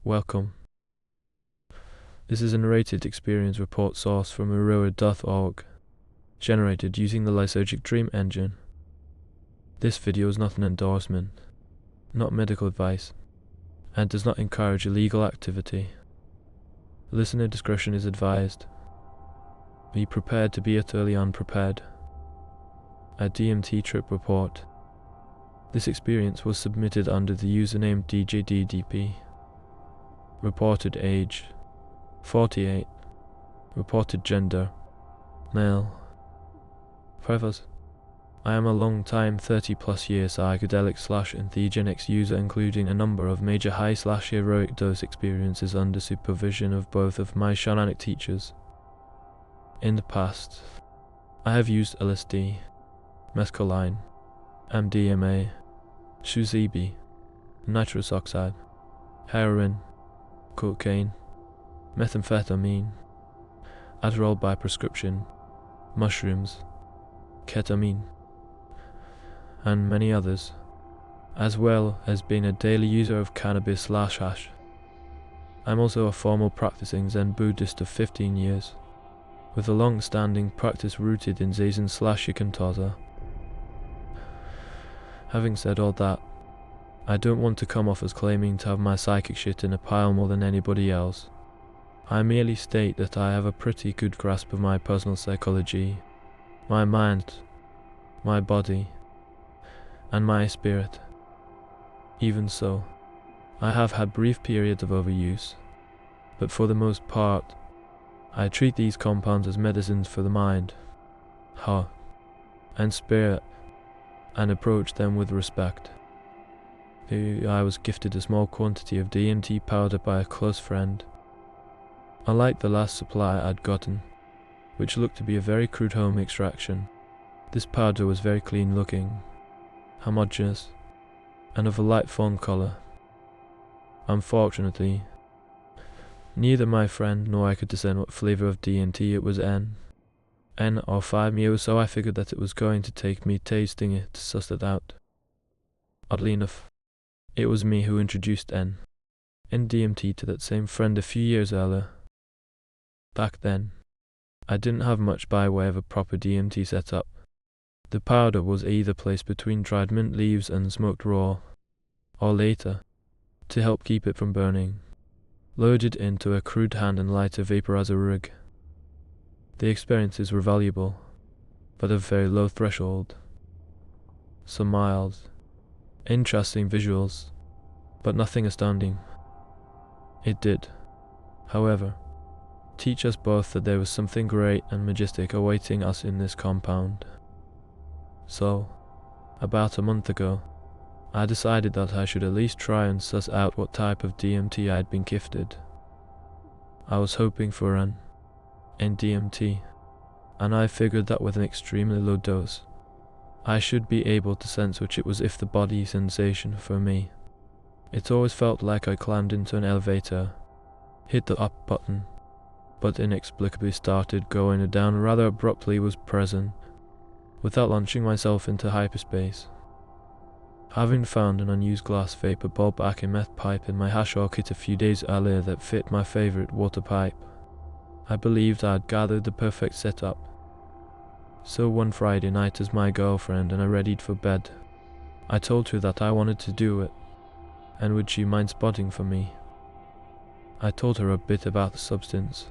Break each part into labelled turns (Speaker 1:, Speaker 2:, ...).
Speaker 1: Welcome. This is a narrated experience report source from Narrated.org, generated using the Lysergic Dream Engine. This video is not an endorsement, not medical advice, and does not encourage illegal activity. Listener discretion is advised. Be prepared to be utterly unprepared. A DMT trip report. This experience was submitted under the username DJDDP. Reported age 48. Reported gender male. Preface: I am a long-time 30+ year psychedelic/entheogenics user, including a number of major high/heroic dose experiences under supervision of both of my shamanic teachers. In the past, I have used LSD, mescaline, MDMA, Shuzibi, nitrous oxide, heroin, cocaine, methamphetamine, Adderall by prescription, mushrooms, ketamine, and many others, as well as being a daily user of cannabis/hash. I'm also a formal practicing Zen Buddhist of 15 years, with a long-standing practice rooted in Zazen/Shikantaza. Having said all that, I don't want to come off as claiming to have my psychic shit in a pile more than anybody else. I merely state that I have a pretty good grasp of my personal psychology, my mind, my body, and my spirit. Even so, I have had brief periods of overuse, but for the most part, I treat these compounds as medicines for the mind, heart, and spirit, and approach them with respect. I was gifted a small quantity of DMT powder by a close friend. Unlike the last supply I'd gotten, which looked to be a very crude home extraction, this powder was very clean looking, homogeneous, and of a light fawn color. Unfortunately, neither my friend nor I could discern what flavor of DMT it was N or 5-MeO, so I figured that it was going to take me tasting it to suss it out. Oddly enough, it was me who introduced N DMT to that same friend a few years earlier. Back then, I didn't have much by way of a proper DMT setup. The powder was either placed between dried mint leaves and smoked raw, or later, to help keep it from burning, loaded into a crude hand and lighter vaporizer rig. The experiences were valuable, but of very low threshold. Some mild, interesting visuals, but nothing astounding. It did, however, teach us both that there was something great and majestic awaiting us in this compound. So, about a month ago, I decided that I should at least try and suss out what type of DMT I had been gifted. I was hoping for an DMT, and I figured that with an extremely low dose, I should be able to sense which it was if the body sensation for me. It always felt like I climbed into an elevator, hit the up button, but inexplicably started going down rather abruptly was present, without launching myself into hyperspace. Having found an unused glass vapor bulb back in meth pipe in my hash kit a few days earlier that fit my favorite water pipe, I believed I had gathered the perfect setup. So one Friday night, as my girlfriend and I readied for bed, I told her that I wanted to do it, and would she mind spotting for me. I told her a bit about the substance,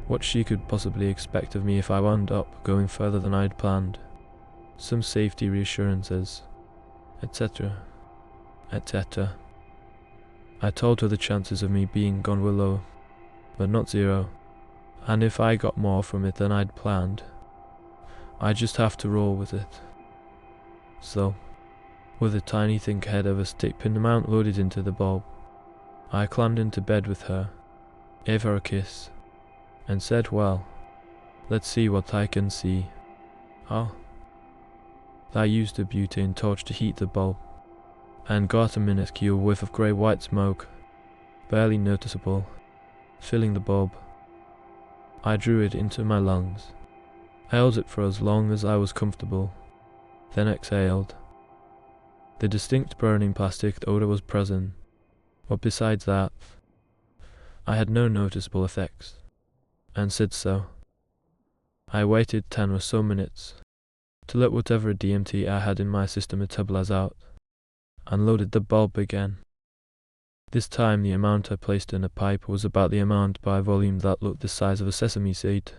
Speaker 1: what she could possibly expect of me if I wound up going further than I'd planned, some safety reassurances, etc., etc. I told her the chances of me being gone were low, but not zero, and if I got more from it than I'd planned, I'd just have to roll with it. So, with a tiny think head of a stick pin amount loaded into the bulb, I climbed into bed with her, gave her a kiss, and said, well, let's see what I can see. Oh. I used a butane torch to heat the bulb, and got a minuscule whiff of grey-white smoke, barely noticeable, filling the bulb. I drew it into my lungs, held it for as long as I was comfortable, then exhaled. The distinct burning plastic odor was present, but besides that, I had no noticeable effects, and said so. I waited 10 or so minutes to let whatever DMT I had in my system metabolize out, and loaded the bulb again. This time the amount I placed in a pipe was about the amount by volume that looked the size of a sesame seed.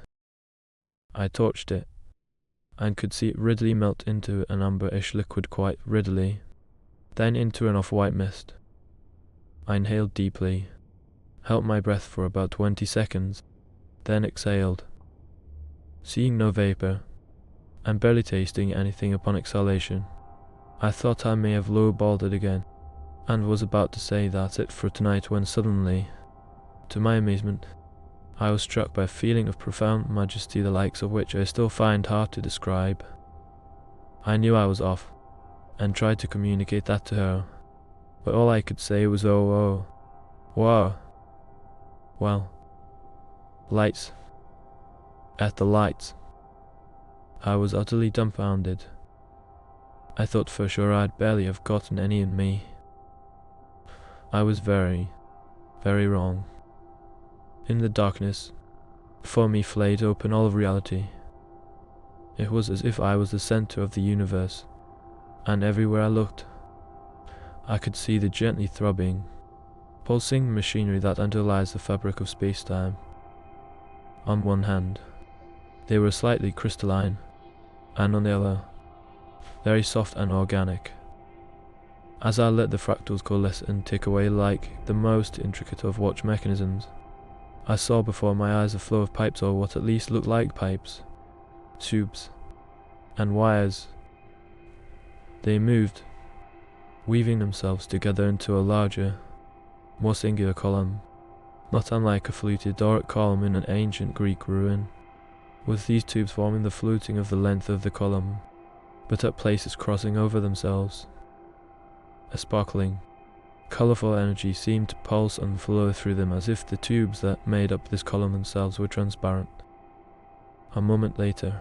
Speaker 1: I torched it, and could see it readily melt into an amber-ish liquid quite readily, then into an off-white mist. I inhaled deeply, held my breath for about 20 seconds, then exhaled. Seeing no vapor, and barely tasting anything upon exhalation, I thought I may have lowballed it again, and was about to say that's it for tonight when suddenly, to my amazement, I was struck by a feeling of profound majesty the likes of which I still find hard to describe. I knew I was off, and tried to communicate that to her, but all I could say was oh, whoa. Well, lights. At the lights. I was utterly dumbfounded. I thought for sure I'd barely have gotten any in me. I was very, very wrong. In the darkness, before me flayed open all of reality. It was as if I was the center of the universe, and everywhere I looked, I could see the gently throbbing, pulsing machinery that underlies the fabric of space-time. On one hand, they were slightly crystalline, and on the other, very soft and organic. As I let the fractals coalesce and tick away like the most intricate of watch mechanisms, I saw before my eyes a flow of pipes, or what at least looked like pipes, tubes, and wires. They moved, weaving themselves together into a larger, more singular column, not unlike a fluted Doric column in an ancient Greek ruin, with these tubes forming the fluting of the length of the column, but at places crossing over themselves. A sparkling, colourful energy seemed to pulse and flow through them as if the tubes that made up this column themselves were transparent. A moment later,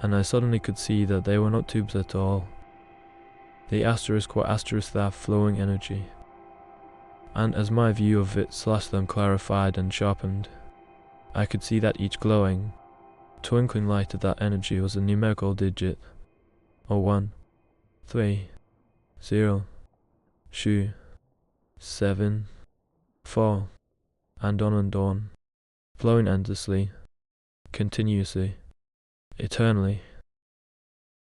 Speaker 1: and I suddenly could see that they were not tubes at all. The asterisk were asterisk that flowing energy, and as my view of it / them clarified and sharpened, I could see that each glowing, twinkling light of that energy was a numerical digit, or 1, 3, 0, 2, 7, 4, and on, flowing endlessly, continuously, eternally.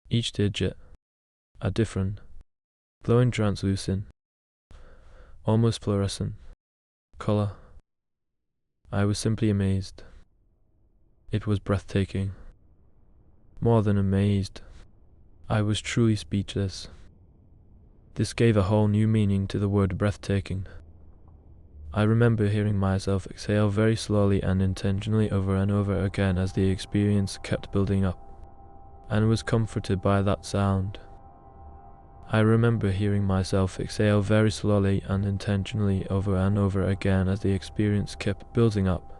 Speaker 1: Each digit, a different, glowing translucent, almost fluorescent, color. I was simply amazed. It was breathtaking. More than amazed, I was truly speechless. This gave a whole new meaning to the word breathtaking. I remember hearing myself exhale very slowly and intentionally over and over again as the experience kept building up, and was comforted by that sound. I remember hearing myself exhale very slowly and intentionally over and over again as the experience kept building up,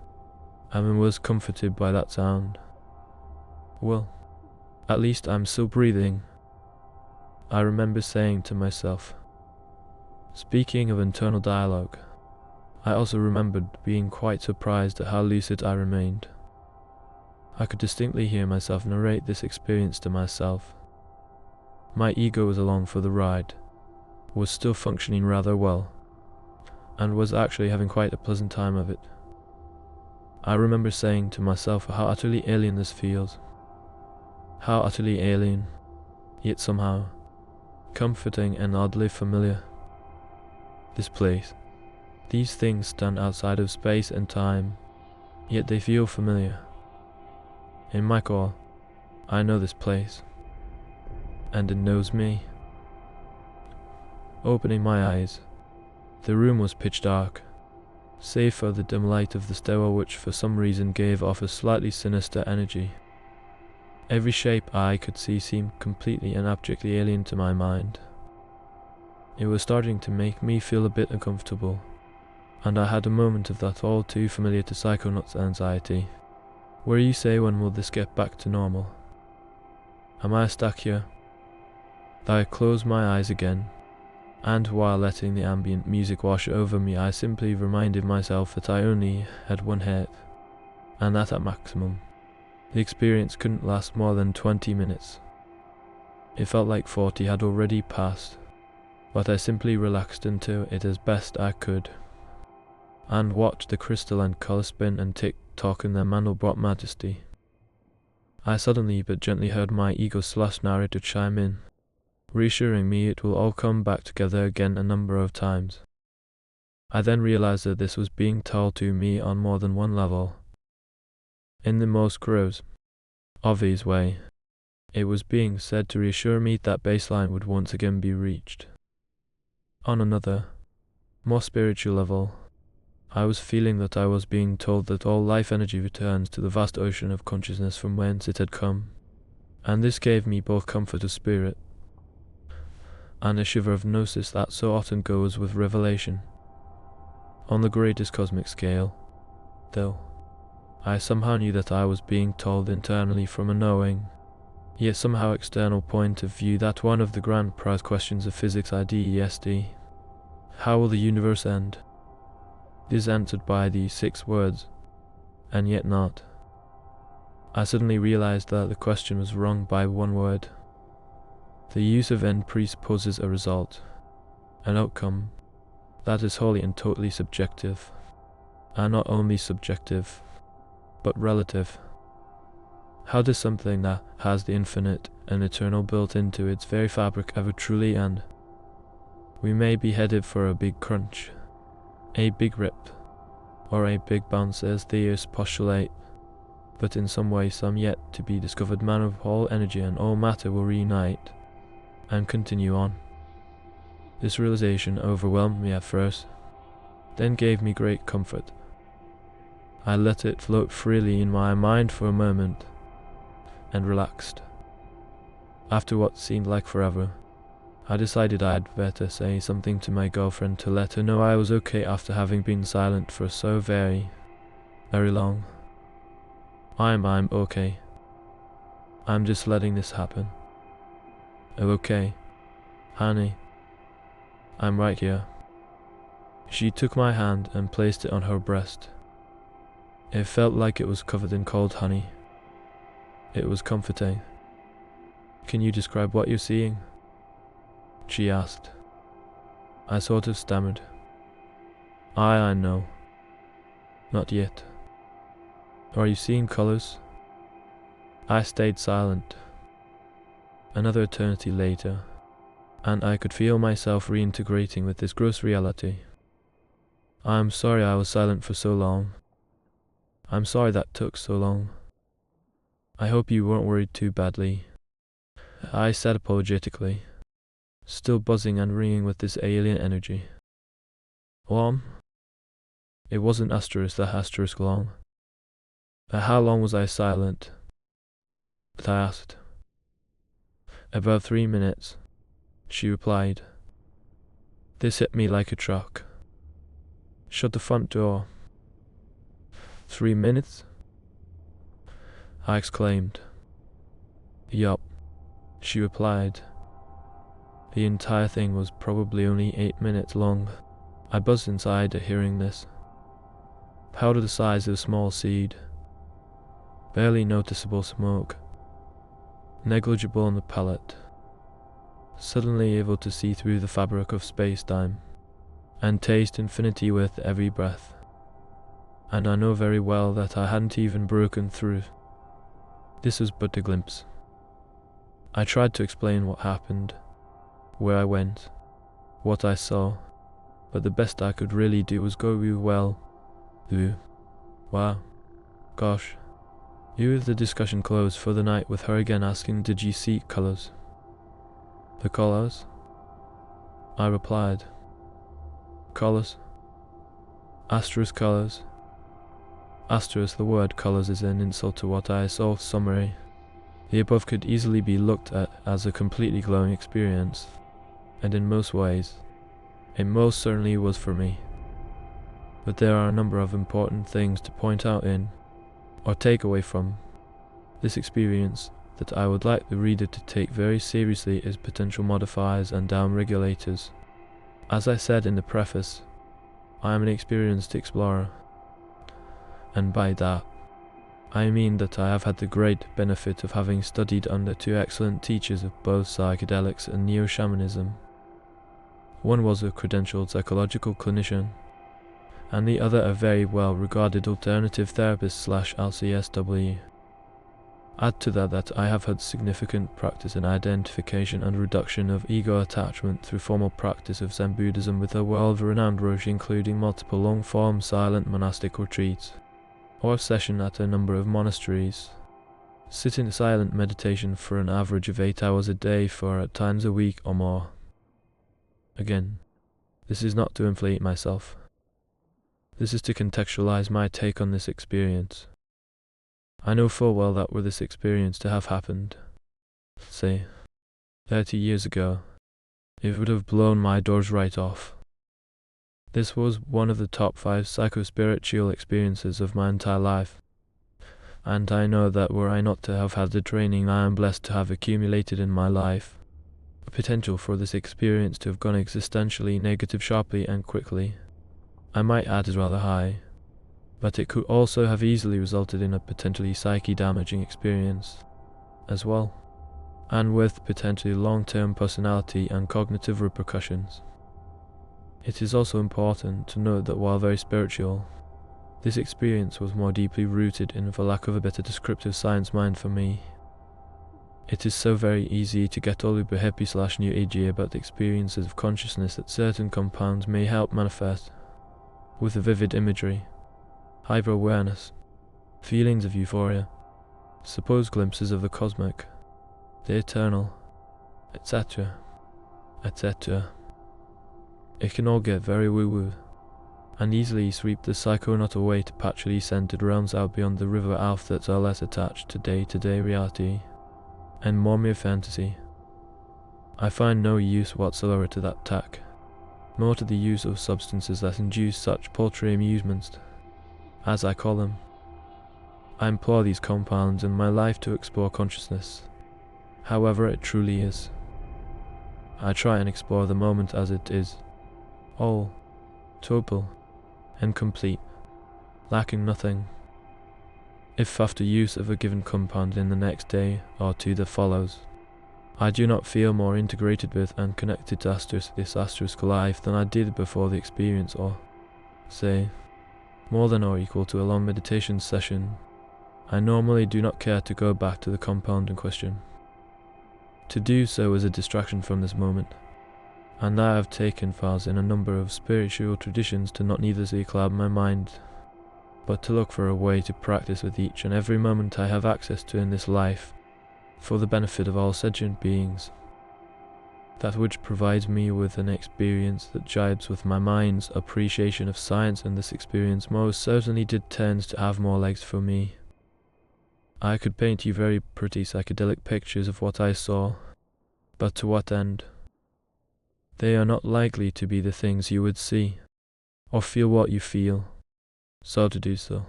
Speaker 1: and was comforted by that sound. Well, at least I'm still breathing, I remember saying to myself. Speaking of internal dialogue, I also remembered being quite surprised at how lucid I remained. I could distinctly hear myself narrate this experience to myself. My ego was along for the ride, was still functioning rather well, and was actually having quite a pleasant time of it. I remember saying to myself how utterly alien this feels. How utterly alien, yet somehow comforting and oddly familiar. This place, these things stand outside of space and time, yet they feel familiar. In my core, I know this place, and it knows me. Opening my eyes, the room was pitch dark, save for the dim light of the stairwell which for some reason gave off a slightly sinister energy. Every shape I could see seemed completely and abjectly alien to my mind. It was starting to make me feel a bit uncomfortable, and I had a moment of that all too familiar to psychonauts anxiety, where you say when will this get back to normal? Am I stuck here? I closed my eyes again, And while letting the ambient music wash over me, I simply reminded myself that I only had one head, and that at maximum. The experience couldn't last more than 20 minutes. It felt like 40 had already passed, but I simply relaxed into it as best I could, and watched the crystal and colour spin and tick-tock in their Mandelbrot majesty. I suddenly but gently heard my ego/narrator chime in, reassuring me it will all come back together again a number of times. I then realized that this was being told to me on more than one level. In the most gross, obvious way, it was being said to reassure me that baseline would once again be reached. On another, more spiritual level, I was feeling that I was being told that all life energy returns to the vast ocean of consciousness from whence it had come, and this gave me both comfort of spirit and a shiver of gnosis that so often goes with revelation. On the greatest cosmic scale, though, I somehow knew that I was being told internally from a knowing, yet somehow external point of view that one of the grand prize questions of physics IDESD, how will the universe end, is answered by these 6 words, and yet not. I suddenly realized that the question was wrong by one word. The use of end presupposes a result, an outcome, that is wholly and totally subjective, and not only subjective, but relative. How does something that has the infinite and eternal built into its very fabric ever truly end? We may be headed for a big crunch, a big rip, or a big bounce as theists postulate, but in some way some yet to be discovered man of all energy and all matter will reunite and continue on. This realization overwhelmed me at first, then gave me great comfort. I let it float freely in my mind for a moment, and relaxed. After what seemed like forever, I decided I'd better say something to my girlfriend to let her know I was okay after having been silent for so very long. I'm okay. I'm just letting this happen. Oh, okay, honey. I'm right here. She took my hand and placed it on her breast. It felt like it was covered in cold honey. It was comforting. Can you describe what you're seeing? She asked. I sort of stammered. I know. Not yet. Are you seeing colors? I stayed silent. Another eternity later, and I could feel myself reintegrating with this gross reality. I'm sorry I was silent for so long. I'm sorry that took so long. I hope you weren't worried too badly, I said apologetically, still buzzing and ringing with this alien energy. It wasn't asterisk long. How long was I silent? But I asked. About 3 minutes, she replied. This hit me like a truck. Shut the front door. 3 minutes? I exclaimed. Yup, she replied. The entire thing was probably only 8 minutes long. I buzzed inside at hearing this. Powder the size of a small seed. Barely noticeable smoke. Negligible on the palate. Suddenly able to see through the fabric of space-time, and taste infinity with every breath. And I know very well that I hadn't even broken through. This was but a glimpse. I tried to explain what happened, where I went, what I saw, but the best I could really do was go wow, gosh. The discussion closed for the night with her again asking, did you see colors? The colors? I replied. Colors? Asterisk colors? Asterisk, the word colors is an insult to what I saw. Summary. The above could easily be looked at as a completely glowing experience, and in most ways, it most certainly was for me. But there are a number of important things to point out in, or take away from, this experience that I would like the reader to take very seriously as potential modifiers and downregulators As I said in the preface, I am an experienced explorer, and by that, I mean that I have had the great benefit of having studied under two excellent teachers of both psychedelics and neo-shamanism. One was a credentialed psychological clinician, and the other a very well-regarded alternative therapist / LCSW. Add to that I have had significant practice in identification and reduction of ego attachment through formal practice of Zen Buddhism with a world-renowned roshi, including multiple long-form silent monastic retreats, or a session at a number of monasteries. Sit in silent meditation for an average of 8 hours a day for at times a week or more. Again, this is not to inflate myself. This is to contextualize my take on this experience. I know full well that were this experience to have happened, say, 30 years ago, it would have blown my doors right off. This was one of the top 5 psychospiritual experiences of my entire life, and I know that were I not to have had the training I am blessed to have accumulated in my life, the potential for this experience to have gone existentially negative sharply and quickly, I might add, is rather high. But it could also have easily resulted in a potentially psyche-damaging experience as well, and with potentially long-term personality and cognitive repercussions. It is also important to note that while very spiritual, this experience was more deeply rooted in, for lack of a better descriptive, science mind for me. It is so very easy to get all uber hippie / new agey about the experiences of consciousness that certain compounds may help manifest, with a vivid imagery, hyper-awareness, feelings of euphoria, supposed glimpses of the cosmic, the eternal, etc., etc. It can all get very woo-woo, and easily sweep the psychonaut away to patchily scented realms out beyond the river Alf that are less attached to day-to-day reality, and more mere fantasy. I find no use whatsoever to that tack, nor to the use of substances that induce such paltry amusements, as I call them. I employ these compounds in my life to explore consciousness, however it truly is. I try and explore the moment as it is, all, total, and complete, lacking nothing. If after use of a given compound in the next day or two that follows, I do not feel more integrated with and connected to this asterisk life than I did before the experience, or, say, more than or equal to a long meditation session, I normally do not care to go back to the compound in question. To do so is a distraction from this moment, and I have taken vows in a number of spiritual traditions to not needlessly cloud my mind, but to look for a way to practice with each and every moment I have access to in this life, for the benefit of all sentient beings. That which provides me with an experience that jibes with my mind's appreciation of science, and this experience most certainly did tend to have more legs for me. I could paint you very pretty psychedelic pictures of what I saw, but to what end? They are not likely to be the things you would see, or feel what you feel, so to do so,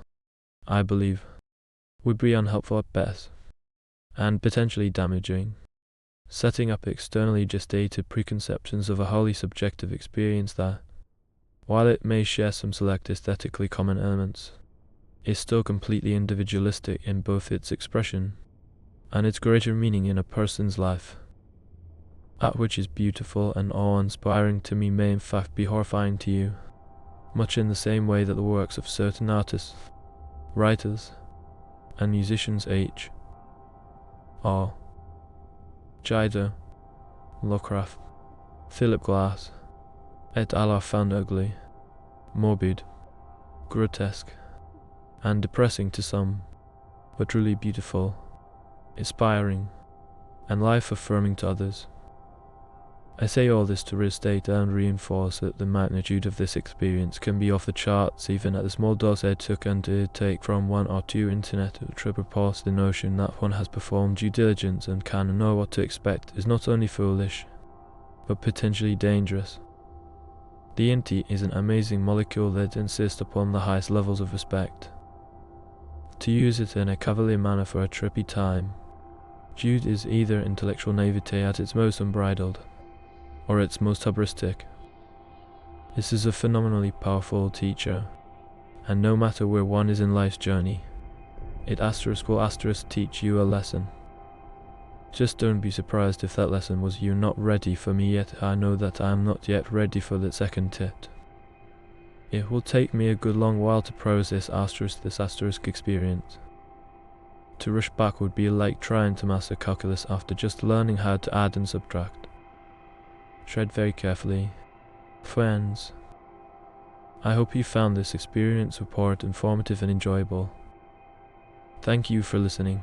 Speaker 1: I believe, would be unhelpful at best, and potentially damaging, setting up externally gestated preconceptions of a wholly subjective experience that, while it may share some select aesthetically common elements, is still completely individualistic in both its expression and its greater meaning in a person's life. That which is beautiful and awe-inspiring to me may in fact be horrifying to you, much in the same way that the works of certain artists, writers, and musicians are Jider, Lovecraft, Philip Glass, et al. Are found ugly, morbid, grotesque, and depressing to some, but truly beautiful, inspiring, and life-affirming to others. I say all this to restate and reinforce that the magnitude of this experience can be off the charts even at the small dose I took and take from one or two internet to report the notion that one has performed due diligence and can know what to expect is not only foolish, but potentially dangerous. DMT is an amazing molecule that insists upon the highest levels of respect. To use it in a cavalier manner for a trippy time, Jude is either intellectual naivete at its most unbridled, or its most hubristic, This is a phenomenally powerful teacher, and no matter where one is in life's journey, it will teach you a lesson. Just don't be surprised if that lesson was you not ready for me yet. I know that I am not yet ready for the second tit. It will take me a good long while to process this experience. To rush back would be like trying to master calculus after just learning how to add and subtract. Tread very carefully. Friends, I hope you found this experience report informative and enjoyable. Thank you for listening.